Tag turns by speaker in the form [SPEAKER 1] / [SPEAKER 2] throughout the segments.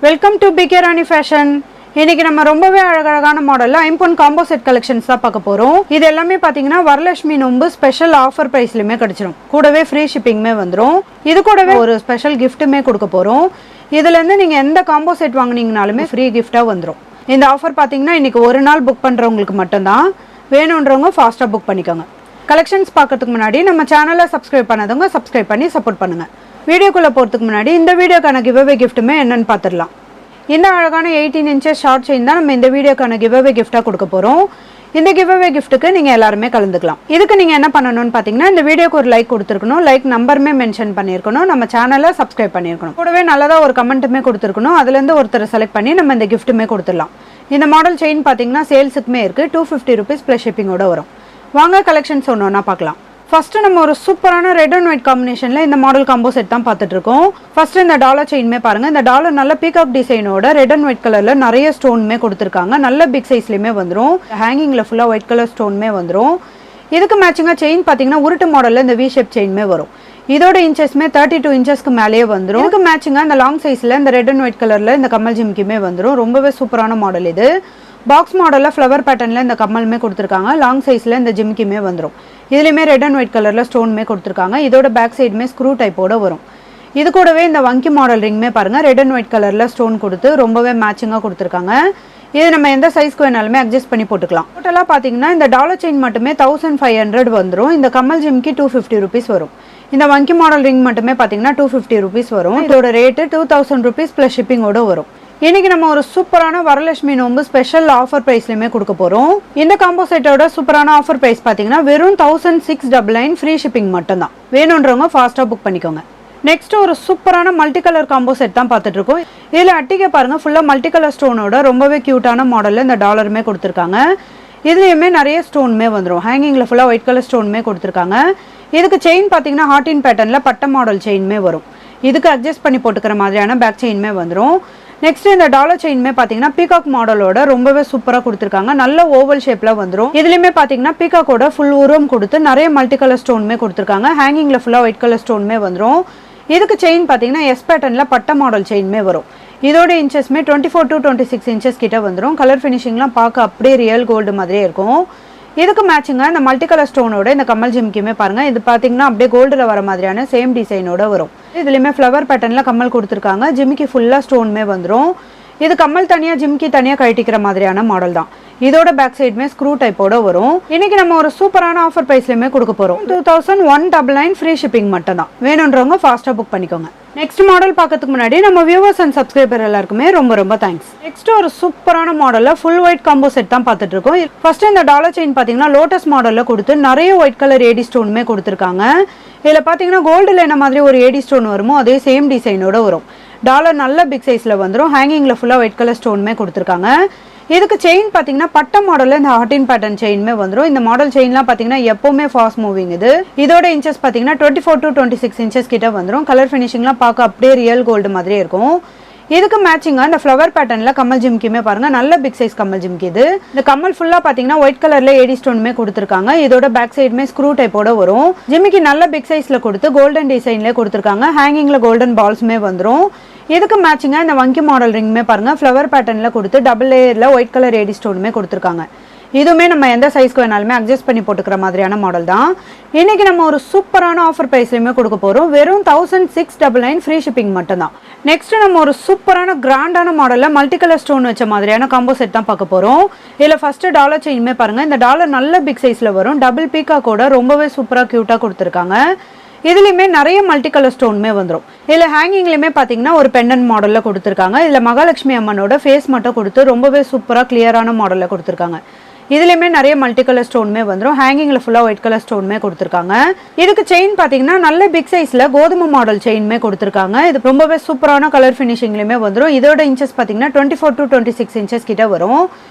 [SPEAKER 1] Welcome to PK Rani fashion. இன்னைக்கு நம்ம ரொம்பவே அழகழகான மாடல்ல ஐம்பொன் காம்போ செட் கலெக்ஷன்ஸ் தான் பார்க்க போறோம். இது எல்லாமே பாத்தீங்கன்னா வரலட்சுமி நோன்பு ஸ்பெஷல் ஆஃபர் பிரைஸ்லயுமே கிடைச்சிடும். கூடவே ஃப்ரீ ஷிப்பிங்மே வந்துடும். இது கூடவே ஒரு ஸ்பெஷல் கிஃப்ட்டுமே கொடுக்க போறோம். இதுல இருந்து நீங்க எந்த காம்போ செட் வாங்குனீங்கனாலுமே ஃப்ரீ கிஃப்டா வந்துடும். இந்த ஆஃபர் பாத்தீங்கன்னா இன்னைக்கு ஒரு நாள் புக் பண்றவங்களுக்கு மட்டும்தான். வேணுன்றவங்க ஃபாஸ்டா புக் பண்ணிக்கோங்க. கலெக்ஷன்ஸ் பார்க்கறதுக்கு முன்னாடி நம்ம சேனலை சப்ஸ்கிரைப் பண்ணாதவங்க சப்ஸ்கிரைப் பண்ணி சப்போர்ட் பண்ணுங்க. வீடியோக்குள்ள போறதுக்கு முன்னாடி இந்த வீடியோக்கான கிவ்அவே கிஃப்ட்டுமே என்னன்னு பார்த்துடலாம். இந்த அழகான 18 இன்ச்சஸ் ஷார்ட் செயின் தான் நம்ம இந்த வீடியோக்கான கிவ்அவே கிஃப்டா கொடுக்க போறோம். இந்த கிவ்அவே கிஃப்ட்டுக்கு நீங்க எல்லாருமே கலந்துக்கலாம். இதுக்கு நீங்க என்ன பண்ணணும்னு பாத்தீங்கன்னா இந்த வீடியோக்கு ஒரு லைக் கொடுத்துருக்கணும், லைக் நம்பருமே மென்ஷன் பண்ணியிருக்கணும், நம்ம சேனலை சப்ஸ்கிரைப் பண்ணியிருக்கணும், கூடவே நல்லதா ஒரு கமெண்ட்டுமே கொடுத்துருக்கணும். அதுல இருந்து ஒருத்தரை செலக்ட் பண்ணி நம்ம இந்த கிஃப்ட்டுமே கொடுத்துடலாம். இந்த மாடல் செயின் பாத்தீங்கன்னா சேல்ஸுக்குமே இருக்கு. 250 rupees பிளஸ் ஷிப்பிங்கோட வரும். வாங்க கலெக்ஷன்ஸ் ஒன்னொன்னா பார்க்கலாம். ஃபர்ஸ்ட் நம்ம ஒரு சூப்பரான ரெட் அண்ட் ஒயிட் காம்பினேஷன்ல இந்த மாடல் காம்போ செட் தான் பார்த்துட்டு இருக்கோம். ஃபர்ஸ்ட் இந்த டாலர் செயின்மே பாருங்க. இந்த டாலர் நல்ல பீகாக் டிசைனோட ரெட் அண்ட் ஒயிட் கலர்ல நிறைய ஸ்டோன்மே கொடுத்துருக்காங்க. நல்ல பிக் சைஸ்லயுமே வந்துடும். ஹேங்கிங்ல ஃபுல்லா ஒயிட் கலர் ஸ்டோன்மே வந்துடும். இதுக்கு மேட்சிங்கா செயின் பாத்தீங்கன்னா உருட்டு மாடல்ல இந்த வி ஷேப் செயின்மே வரும். இதோட இன்ச்சஸ்மே 32 இன்ச்சஸ்க்கு மேலேயே வந்துடும். இதுக்கு மேட்சிங்கா இந்த லாங் சைஸ்ல இந்த ரெட் அண்ட் ஒயிட் கலர்ல இந்த கம்மல் ஜிம்கியுமே வந்துடும். ரொம்பவே சூப்பரான மாடல் இது. பாக்ஸ் மாடல்ல ஃப்ளவர் பேட்டர்ன்ல இந்த கம்மலுமே கொடுத்துருக்காங்க. லாங் சைஸ்ல இந்த ஜிம்கியுமே வந்துடும். இதுலயுமே ரெட் அண்ட் ஒயிட் கலர்ல ஸ்டோன்மே கொடுத்துருக்காங்க. இதோட பேக் சைடுமே ஸ்க்ரூ டைப்போட வரும். இது கூடவே இந்த வங்கி மாடல் ரிங்மே பாருங்க. ரெட் அண்ட் ஒயிட் கலர்ல ஸ்டோன் கொடுத்து ரொம்பவே மேட்சிங்கா கொடுத்துருக்காங்க. இது நம்ம எந்த சைஸ்க்கு வேணாலுமே அட்ஜஸ்ட் பண்ணி போட்டுக்கலாம். டோட்டலா பாத்தீங்கன்னா இந்த டாலர் செயின் மட்டுமே 1500 வந்துடும். இந்த கம்மல் ஜிம்கி 250 rupees வரும். இந்த வங்கி மாடல் ரிங் மட்டுமே பாத்தீங்கன்னா 250 rupees வரும். இதோட ரேட்டு 2000 rupees பிளஸ் ஷிப்பிங்கோட வரும். இன்னைக்கு நம்ம ஒரு சூப்பரான வரலட்சுமி நோன்பு ஸ்பெஷல் ஆஃபர் பிரைஸ்லயுமே கொடுக்க போறோம். இந்த காம்போ செட்டோட சூப்பரான ஆஃபர் பிரைஸ் பாத்தீங்கன்னா வெறும் 1699 ஃப்ரீ ஷிப்பிங் மட்டும் தான். வேணுன்றவங்க ஃபாஸ்டா புக் பண்ணிக்கோங்க. நெக்ஸ்ட் ஒரு சூப்பரான மல்டி கலர் காம்போ செட் தான் பார்த்துட்டு இருக்கோம். இதுல அட்டிகை பாருங்க, ஃபுல்லா மல்டி கலர் ஸ்டோனோட ரொம்பவே கியூட்டான மாடல்ல இந்த டாலருமே கொடுத்துருக்காங்க. இதுலயுமே நிறைய ஸ்டோன்மே வந்துடும். ஹேங்கிங்ல ஃபுல்லா ஒயிட் கலர் ஸ்டோன்மே கொடுத்துருக்காங்க. இதுக்கு செயின் பாத்தீங்கன்னா ஹார்டின் பேட்டர்ன்ல பட்ட மாடல் செயின்மே வரும். இதுக்கு அட்ஜஸ்ட் பண்ணி போட்டுக்கிற மாதிரியான பேக் செயின்மே வந்துடும். நெக்ஸ்ட் இந்த டாலர் செயின்மே பாத்தீங்கன்னா பீகாக் மாடலோட ரொம்பவே சூப்பரா கொடுத்துருக்காங்க. நல்ல ஓவல் ஷேப்ல வந்துடும். இதுலயுமே பாத்தீங்கன்னா பீகாக்கோட ஃபுல் உருவம் கொடுத்து நிறைய மல்டி கலர் ஸ்டோன்மே கொடுத்துருக்காங்க. ஹேங்கிங்ல ஃபுல்லா ஒயிட் கலர் ஸ்டோன்மே வந்துடும். இதுக்கு செயின் பாத்தீங்கன்னா எஸ் பேட்டர்ன்ல பட்ட மாடல் செயின்மே வரும். இதோட இன்ச்சஸ்மே 24 to 26 இன்ச்சஸ் கிட்ட வந்துடும். கலர் ஃபினிஷிங்லாம் பார்க்க அப்படியே ரியல் கோல்டு மாதிரியே இருக்கும். இதுக்கு மேட்சிங்கா இந்த மல்டி கலர் ஸ்டோனோட இந்த கம்மல் ஜிம்கியுமே பாருங்க. இது பாத்தீங்கன்னா அப்படியே கோல்டுல வர மாதிரியான சேம் டிசைனோட வரும். இதுலயுமே ஃப்ளவர் பேட்டர்ன்ல கம்மல் கொடுத்துருக்காங்க. ஜிம்கி ஃபுல்லா ஸ்டோன்மே வந்துடும். இது கம்மல் தனியா ஜிம்கி தனியா கழட்டிக்கிற மாதிரியான மாடல் தான். இதோட பேக் சைடுமே ஸ்க்ரூ டைப்போட வரும். இன்னைக்கு நம்ம ஒரு சூப்பரான ஆஃபர் பிரைஸ்லயுமே கொடுக்க போறோம். 2199 ஃப்ரீ ஷிப்பிங் மட்டும் தான். வேணுன்றவங்க ஃபாஸ்டா புக் பண்ணிக்கோங்க. நெக்ஸ்ட் மாடல் பார்க்கறதுக்கு முன்னாடி நம்ம வியூவர்ஸ் அண்ட் சப்ஸ்கிரைபர் எல்லாருக்குமே ரொம்ப ரொம்ப தேங்க்ஸ். நெக்ஸ்ட் ஒரு சூப்பரான மாடல்ல ஃபுல் ஒயிட் காம்போ செட் தான் பார்த்துட்டு இருக்கோம். ஃபர்ஸ்ட் இந்த டாலர் செயின் பாத்தீங்கன்னா லோட்டஸ் மாடல்ல கொடுத்து நிறைய ஒயிட் கலர் ஏடி ஸ்டோனுமே கொடுத்துருக்காங்க. இதுல பாத்தீங்கன்னா கோல்டுல என்ன மாதிரி ஒரு ஏடி ஸ்டோன் வருமோ அதே சேம் டிசைனோட வரும். டாலர் நல்ல பிக் சைஸ்ல வந்துடும். ஹேங்கிங்ல ஃபுல்லா ஒயிட் கலர் ஸ்டோனுமே கொடுத்துருக்காங்க. இதுக்கு செயின் பாத்தீங்கன்னா பட்ட மாடல்ல இந்த ஹார்டின் பேட்டர்ன் செயின்மே வந்துடும். இந்த மாடல் செயின்லாம் பாத்தீங்கன்னா எப்பவுமே ஃபாஸ்ட் மூவிங் இது. இதோட இன்ச்சஸ் பாத்தீங்கன்னா 24 to 26 இன்ச்சஸ் கிட்ட வந்துடும். கலர் ஃபினிஷிங்லாம் பார்க்க அப்படியே ரியல் கோல்டு மாதிரியே இருக்கும். இதுக்கு மேட்சிங்கா இந்த ஃப்ளவர் பேட்டர்ன்ல கம்மல் ஜிம்கியுமே பாருங்க. நல்ல பிக் சைஸ் கம்மல் ஜிம்கி இது. இந்த கம்மல் ஃபுல்லா பாத்தீங்கன்னா ஒயிட் கலர்ல ஏடி ஸ்டோனுமே கொடுத்துருக்காங்க. இதோட பேக் சைடுமே ஸ்க்ரூ டைப்போட வரும். ஜிம்கி நல்ல பிக் சைஸ்ல கொடுத்து கோல்டன் டிசைன்ல கொடுத்துருக்காங்க. ஹேங்கிங்ல கோல்டன் பால்ஸ்மே வந்துடும். இதுக்கு மேட்சிங்கா இந்த வங்கி மாடல் ரிங்மே பாருங்க. ஃப்ளவர் பேட்டர்ன்ல கொடுத்து டபுள் லேயர்ல ஒயிட் கலர் ஏடி ஸ்டோனுமே கொடுத்துருக்காங்க. இதுவுமே நம்ம எந்த சைஸ்க்கு வேணாலுமே அட்ஜஸ்ட் பண்ணி போட்டுக்கிற மாதிரியான மாடல் தான். இன்னைக்கு நம்ம ஒரு சூப்பரான ஆஃபர் பிரைஸ்லயுமே கொடுக்க போறோம். வெறும் 1699 ஃப்ரீ ஷிப்பிங் மட்டும் தான். நெக்ஸ்ட் நம்ம ஒரு சூப்பரான கிராண்டான மாடல்ல மல்டி கலர் ஸ்டோன் வச்ச மாதிரியான காம்போ செட் தான் பார்க்க போறோம். இதுல ஃபர்ஸ்ட் டாலர் செயின்மே பாருங்க. இந்த டாலர் நல்ல பிக் சைஸ்ல வரும். டபுள் பீகாக்கோட ரொம்பவே சூப்பரா கியூட்டா கொடுத்துருக்காங்க. இதுலயுமே நிறைய மல்டி கலர் ஸ்டோன்மே வந்துடும். இதுல ஹேங்கிங்லயுமே பாத்தீங்கன்னா ஒரு பெண்டன் மாடல்ல கொடுத்துருக்காங்க. இதுல மகாலட்சுமி அம்மனோட ஃபேஸ் மட்டும் கொடுத்து ரொம்பவே சூப்பரா கிளியரான மாடல்ல கொடுத்துருக்காங்க. இதுலயுமே நிறைய மல்டி கலர் ஸ்டோன்மே வந்துடும். ஹேங்கிங்ல ஃபுல்லா ஒயிட் கலர் ஸ்டோன்மே கொடுத்துருக்காங்க. இதுக்கு செயின் பாத்தீங்கன்னா நல்ல பிக் சைஸ்ல கோதுமை மாடல் செயின்மே கொடுத்துருக்காங்க. இது ரொம்பவே சூப்பரான கலர் ஃபினிஷிங்லயுமே வந்துடும். இதோட இன்ச்சஸ் பாத்தீங்கன்னா 24 to 26 இன்ச்சஸ் கிட்ட வரும்.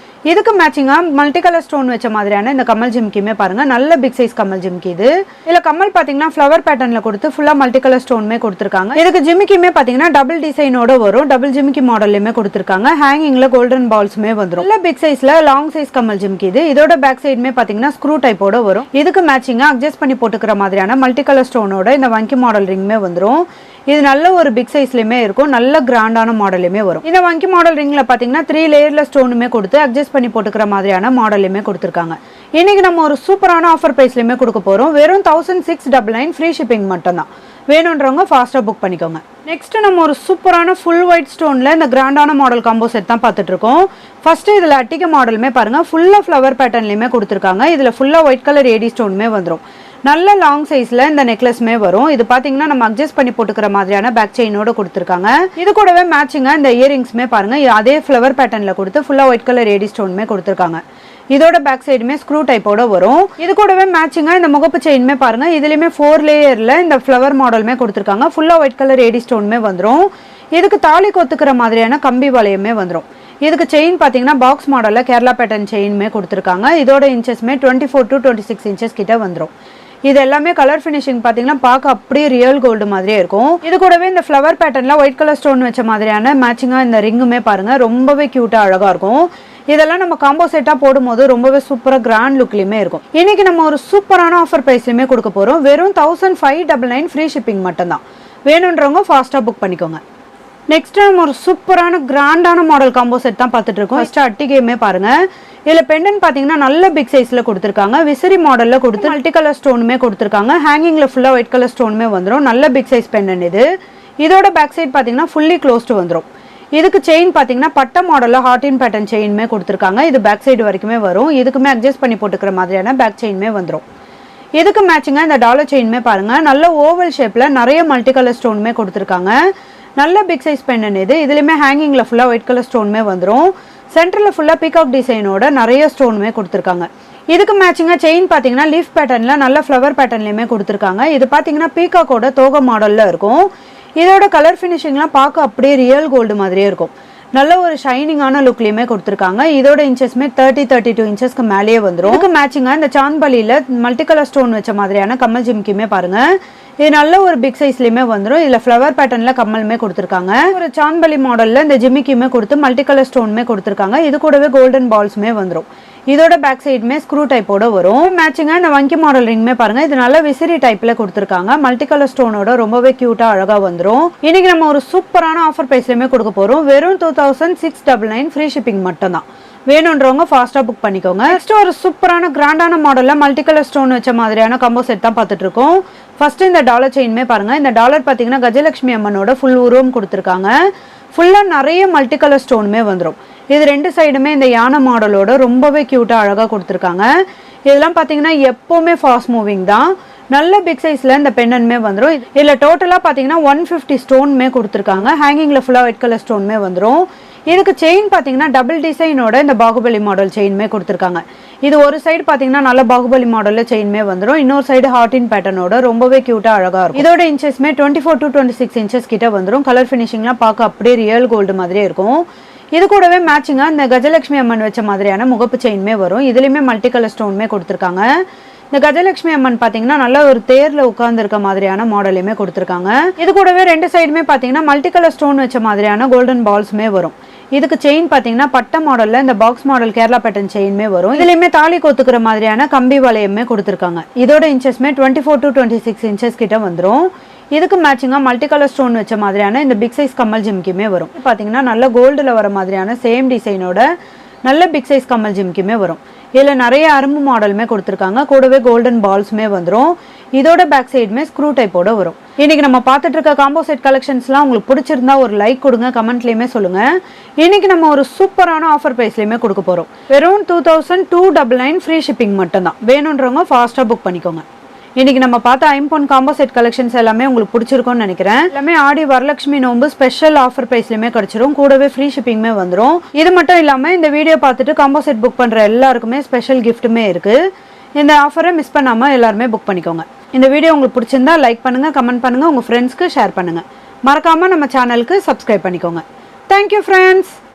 [SPEAKER 1] இதுக்கு மேட்சிங்கா மல்டி கலர் ஸ்டோன் வச்ச மாதிரியான இந்த கம்மல் ஜிம்கியுமே பாருங்க நல்ல பிக் சைஸ் கம்மல் ஜிம்கி இது. இதுல கம்மல் பாத்தீங்கன்னா ஃப்ளவர் பேட்டர்ன்ல கொடுத்து ஃபுல்லா மல்டி கலர் ஸ்டோனுமே கொடுத்திருக்காங்க. இதுக்கு ஜிம்கியுமே பாத்தீங்கன்னா டபுள் டிசைனோட வரும். டபுள் ஜிம்கி மாடல்லயுமே கொடுத்திருக்காங்க. ஹேங்கிங்ல கோல்டன் பால்ஸ்மே வந்துரும். நல்ல பிக் சைஸ்ல லாங் சைஸ் கம்மல் ஜிம்கி இது. இதோட பேக் சைடுமே பாத்தீங்கன்னா ஸ்க்ரூ டைப்போட வரும். இதுக்கு மேட்சிங்கா அட்ஜஸ்ட் பண்ணி போட்டுக்கிற மாதிரியான மல்டி கலர் ஸ்டோனோட இந்த வங்கி மாடல் ரிங்குமே வந்துரும். இது நல்ல ஒரு பிக் சைஸ்லயுமே இருக்கும். நல்ல கிராண்டான மாடலுமே வரும். இந்த வங்கி மாடல் ரிங்ல பாத்தீங்கன்னா 3 லேயர்ல ஸ்டோனுமே கொடுத்து அட்ஜஸ்ட் பண்ணி போட்டுக்கிற மாதிரியான மாடலுமே கொடுத்திருக்காங்க. இன்னைக்கு நம்ம ஒரு சூப்பரான ஆஃபர் பிரைஸ்லயுமே கொடுக்க போறோம். வெறும் 1699 ஃப்ரீ ஷிப்பிங் மட்டும் தான். வேணும்ன்றவங்க ஃபாஸ்டா புக் பண்ணிக்கோங்க. நெக்ஸ்ட் நம்ம ஒரு சூப்பரான ஃபுல் ஒயிட் ஸ்டோன்ல இந்த கிராண்டான மாடல் காம்போ செட் தான் பார்த்துட்டு இருக்கோம். ஃபர்ஸ்ட் இதுல அட்டிகை மாடலுமே பாருங்க ஃபுல்லா ஃப்ளவர் பேட்டர்ன்லயுமே கொடுத்திருக்காங்க. இதுல ஃபுல்லா ஒயிட் கலர் ஏடி ஸ்டோனுமே வந்துடும். நல்ல லாங் சைஸ்ல இந்த நெக்லஸ்மே வரும். இது பாத்தீங்கன்னா நம்ம அட்ஜஸ்ட் பண்ணி போட்டுக்கிற மாதிரியான பேக் செயினோட கொடுத்திருக்காங்க. இது கூடவே மேட்சிங்கா இந்த இயரிங்ஸ்மே பாருங்க அதே ஃப்ளவர் பேட்டர்ன்ல கொடுத்து ஃபுல்லா ஒயிட் கலர் ஏடி ஸ்டோனுமே கொடுத்திருக்காங்க. இதோட பேக் சைடுமே ஸ்க்ரூ டைப்போட வரும். இது கூடவே மேட்சிங்கா இந்த முகப்பு செயின்மே பாருங்க இதுலயுமே 4 லேயர்ல இந்த ஃப்ளவர் மாடலுமே கொடுத்திருக்காங்க. ஃபுல்லா ஒயிட் கலர் ஏடி ஸ்டோனுமே வந்துடும். இதுக்கு தாலி கொத்துக்கிற மாதிரியான கம்பி வளையமே வந்துடும். இதுக்கு செயின் பாத்தீங்கன்னா பாக்ஸ் மாடல்ல கேரளா பேட்டர்ன் செயின்மே கொடுத்திருக்காங்க. இதோட இன்ச்சஸ்மே 24 to 26 இன்ச்சஸ் கிட்ட வந்துடும். இது எல்லாமே கலர் ஃபினிஷிங் பாத்தீங்கன்னா பார்க்க அப்படியே ரியல் கோல்டு மாதிரியே இருக்கும். இது கூடவே இந்த ஃப்ளவர் பேட்டர்ன்ல ஒயிட் கலர் ஸ்டோன் வச்ச மாதிரியான மேட்சிங்கா இந்த ரிங்குமே பாருங்க ரொம்பவே கியூட்டா அழகா இருக்கும். இதெல்லாம் நம்ம காம்போ செட்டா போடும்போது ரொம்பவே சூப்பரா கிராண்ட் லுக்லயுமே இருக்கும். இன்னைக்கு நம்ம ஒரு சூப்பரான ஆஃபர் பிரைஸ்லயுமே கொடுக்க போறோம். வெறும் 1599 ஃப்ரீ ஷிப்பிங் மட்டும் தான். வேணும்ன்றவங்க ஃபாஸ்டா புக் பண்ணிக்கோங்க. நெக்ஸ்ட் நம்ம ஒரு சூப்பரான கிராண்டான மாடல் காம்போ செட் தான் பார்த்துட்டு இருக்கோம். ஃபர்ஸ்ட் அட்டிகையுமே பாருங்க. இதுல பெண்டன் பாத்தீங்கன்னா நல்ல பிக் சைஸ்ல கொடுத்திருக்காங்க. விசிறி மாடல்ல கொடுத்து மல்டி கலர் ஸ்டோனுமே கொடுத்திருக்காங்க. ஹேங்கிங்ல ஃபுல்லா ஒயிட் கலர் ஸ்டோனுமே வந்துடும். நல்ல பிக் சைஸ் பெண்டன் இது. இதோட பேக் சைடு பாத்தீங்கன்னா ஃபுல்லி க்ளோஸ்டு வந்துடும். இதுக்கு செயின் பாத்தீங்கன்னா பட்ட மாடல்ல ஹார்டின் பேட்டர்ன் செயின்மே கொடுத்திருக்காங்க. இது பேக் சைடு வரைக்குமே வரும். இதுக்குமே அட்ஜஸ்ட் பண்ணி போட்டுக்கிற மாதிரியான பேக் செயின்மே வந்துடும். இதுக்கு மேட்சிங்கா இந்த டாலர் செயின்மே பாருங்க நல்ல ஓவல் ஷேப்ல நிறைய மல்டி கலர் ஸ்டோனுமே கொடுத்திருக்காங்க. நல்ல பிக் சைஸ் பெண்டன் இது. இதுலயுமே ஹேங்கிங்ல ஃபுல்லா ஒயிட் கலர் ஸ்டோனுமே வந்துடும். சென்டர்ல ஃபுல்லா பீகாக் டிசைனோட நிறைய ஸ்டோனுமே கொடுத்திருக்காங்க. இதுக்கு மேட்சிங்கா செயின் பாத்தீங்கன்னா லீஃப் பேட்டர்ன்ல நல்ல ஃப்ளவர் பேட்டர்ன்லயுமே கொடுத்திருக்காங்க. இது பாத்தீங்கன்னா பீகாக்கோட தோகை மாடல்ல இருக்கும். இதோட கலர் ஃபினிஷிங்லாம் பார்க்க அப்படியே ரியல் கோல்டு மாதிரியே இருக்கும். நல்ல ஒரு ஷைனிங்கான லுக்லயுமே கொடுத்திருக்காங்க. இதோட இன்ச்சஸ்மே 32 இன்ச்சஸ்க்கு மேலேயே வந்துடும். இதுக்கு மேட்சிங்கா இந்த சாந்த்பலியில மல்டி கலர் ஸ்டோன் வச்ச மாதிரியான கம்மல் ஜிம்கியுமே பாருங்க. இது நல்ல ஒரு பிக் சைஸ்லயுமே வந்துடும். இதுல ஃப்ளவர் பேட்டர்ன்ல கம்மலுமே கொடுத்திருக்காங்க. ஒரு சாந்த்பலி மாடல்ல இந்த ஜிமிக்கியுமே கொடுத்து மல்டி கலர் ஸ்டோனுமே கொடுத்திருக்காங்க. இது கூடவே கோல்டன் பால்ஸ்மே வந்துடும். இதோட பேக் சைடுமே ஸ்க்ரூ டைப்போட வரும். மேட்சிங்கா இந்த வங்கி மாடல் ரிங்குமே பாருங்க இது நல்ல விசிறி டைப்ல கொடுத்திருக்காங்க. மல்டி கலர் ஸ்டோனோட ரொம்பவே கியூட்டா அழகா வந்துடும். இன்னைக்கு நம்ம ஒரு சூப்பரான ஆஃபர் பிரைஸ்லயுமே கொடுக்க போறோம். வெறும் 2699 ஃப்ரீ ஷிப்பிங் மட்டும் தான். வேணும்ன்றவங்க ஃபாஸ்டா புக் பண்ணிக்கோங்க. நெக்ஸ்ட் ஒரு சூப்பரான கிராண்டான மாடல்ல மல்டி கலர் ஸ்டோன் வச்ச மாதிரியான காம்போ செட் தான் பார்த்துட்டு இருக்கோம். ஃபர்ஸ்ட் இந்த டாலர் செயின்மே பாருங்க. இந்த டாலர் பாத்தீங்கன்னா கஜலட்சுமி அம்மனோட ஃபுல் உருவம் கொடுத்திருக்காங்க. ஃபுல்லா நிறைய மல்டி கலர் ஸ்டோனுமே வந்துடும். இது ரெண்டு சைடுமே இந்த யானை மாடலோட ரொம்பவே கியூட்டா அழகா கொடுத்திருக்காங்க. இதெல்லாம் பாத்தீங்கன்னா எப்பவுமே ஃபாஸ்ட் மூவிங் தான். நல்ல பிக் சைஸ்ல இந்த பெண்டன்மே வந்துடும். இதுல டோட்டலா பாத்தீங்கன்னா 150 ஸ்டோன்மே கொடுத்திருக்காங்க. ஹேங்கிங்ல ஃபுல்லா ஒயிட் கலர் ஸ்டோன்மே வந்துடும். இதுக்கு செயின் பாத்தீங்கன்னா டபுள் டிசைனோட இந்த பாகுபலி மாடல் செயின்மே கொடுத்திருக்காங்க. இது ஒரு சைடு பாத்தீங்கன்னா நல்ல பாகுபலி மாடல்ல செயின்மே வந்துடும். இன்னொரு சைடு ஹார்டின் பேட்டர்னோட ரொம்பவே கியூட்டா அழகா இருக்கும். இதோட இன்ச்சஸ்மே 24 to 26 இன்ச்சஸ் கிட்ட வந்துடும். கலர் ஃபினிஷிங்லாம் பார்க்க அப்படியே ரியல் கோல்டு மாதிரியே இருக்கும். இது கூடவே மேட்சிங்கா இந்த கஜலட்சுமி அம்மன் வச்ச மாதிரியான முகப்பு செயின்மே வரும். இதுலயுமே மல்டி கலர் ஸ்டோன்மே கொடுத்திருக்காங்க. இந்த கஜலட்சுமி அம்மன் பாத்தீங்கன்னா நல்ல ஒரு தேர்ல உட்கார்ந்து இருக்க மாதிரியான மாடலுமே கொடுத்திருக்காங்க. இது கூடவே ரெண்டு சைடுமே பாத்தீங்கன்னா மல்டி கலர் ஸ்டோன் வச்ச மாதிரியான கோல்டன் பால்ஸ்மே வரும். இதுக்கு செயின் பாத்தீங்கன்னா பட்ட மாடல்ல இந்த பாக்ஸ் மாடல் கேரளா பேட்டர்ன் செயின்மே வரும். இதுலயுமே தாலி கொத்துக்கிற மாதிரியான கம்பி வளையமே கொடுத்திருக்காங்க. இதோட இன்ச்சஸ்மே 24 to 26 இன்ச்சஸ் கிட்ட வந்துடும். இதுக்கு மேட்சிங்கா மல்டி கலர் ஸ்டோன் வச்ச மாதிரியான இந்த பிக் சைஸ் கம்மல் ஜிம்கியுமே வரும். பாத்தீங்கன்னா நல்ல கோல்டுல வர மாதிரியான சேம் டிசைனோட நல்ல பிக் சைஸ் கம்மல் ஜிம்கியுமே வரும். இதுல நிறைய அரும்பு மாடலுமே கொடுத்திருக்காங்க. கூடவே கோல்டன் பால்ஸ்மே வந்துடும். இதோட பேக் சைடுமே ஸ்க்ரூ டைப்போட வரும். இன்னைக்கு நம்ம பார்த்துட்டு இருக்க காம்போ செட் கலெக்ஷன்ஸ்லாம் உங்களுக்கு பிடிச்சிருந்தா ஒரு லைக் கொடுங்க, கமெண்ட்லயுமே சொல்லுங்க. இன்னைக்கு நம்ம ஒரு சூப்பரான ஆஃபர் பிரைஸ்லயுமே கொடுக்க போறோம். வெறும் 2299 ஃப்ரீ ஷிப்பிங் மட்டும் தான். வேணும்ன்றவங்க ஃபாஸ்டா புக் பண்ணிக்கோங்க. இன்னைக்கு நம்ம பார்த்த ஐம்பொன் காம்போ செட் கலெக்ஷன்ஸ் எல்லாமே உங்களுக்கு பிடிச்சிருக்கும்னு நினைக்கிறேன். எல்லாமே ஆடி வரலட்சுமி நோம்பு ஸ்பெஷல் ஆஃபர் பிரைஸ்லயுமே கிடைச்சிரும். கூடவே ஃப்ரீ ஷிப்பிங்மே வந்துடும். இது மட்டும் இல்லாம இந்த வீடியோ பார்த்துட்டு காம்போ செட் புக் பண்ற எல்லாருக்குமே ஸ்பெஷல் கிஃப்ட்டுமே இருக்கு. இந்த ஆஃபரை மிஸ் பண்ணாம எல்லாருமே புக் பண்ணிக்கோங்க. இந்த வீடியோ உங்களுக்கு பிடிச்சிருந்தா லைக் பண்ணுங்க, கமெண்ட் பண்ணுங்க, உங்க ஃப்ரெண்ட்ஸ்க்கு ஷேர் பண்ணுங்க. மறக்காம நம்ம சேனலுக்கு சப்ஸ்கிரைப் பண்ணிக்கோங்க. Thank you friends.